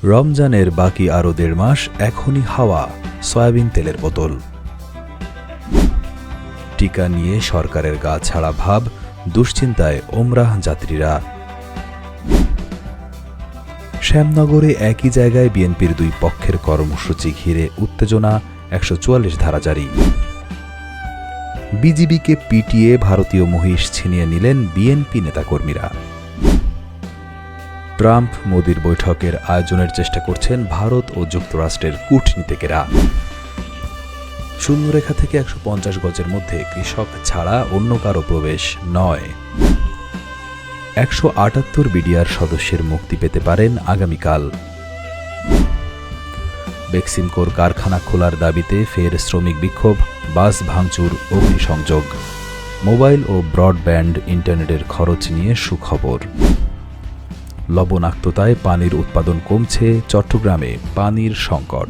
রমজানের বাকি আরও ১.৫ মাস, এখনই হাওয়া সয়াবিন তেলের বোতল। টিকা নিয়ে সরকারের গা ছাড়া ভাব, দুশ্চিন্তায় ওমরাহ যাত্রীরা। শ্যামনগরে একই জায়গায় বিএনপির ২ পক্ষের কর্মসূচি ঘিরে উত্তেজনা, ১৪৪ ধারা জারি। বিজিবিকে পিটিয়ে ভারতীয় মহিষ ছিনিয়ে নিলেন বিএনপি নেতাকর্মীরা। ট্রাম্প মোদির বৈঠকের আয়োজনের চেষ্টা করছেন ভারত ও যুক্তরাষ্ট্রের কূটনীতিকেরা। শূন্যরেখা থেকে ১৫০ গজের মধ্যে কৃষক ছাড়া অন্য কারো প্রবেশ নয়। ১৭৮ বিডিআর সদস্যের মুক্তি পেতে পারেন আগামীকাল। বেক্সিমকোর কারখানা খোলার দাবিতে ফের শ্রমিক বিক্ষোভ, বাস ভাঙচুর, অগ্নিসংযোগ। মোবাইল ও ব্রডব্যান্ড ইন্টারনেটের খরচ নিয়ে সুখবর। লবণাক্ততায় পানির উৎপাদন কমছে, চট্টগ্রামে পানির সংকট।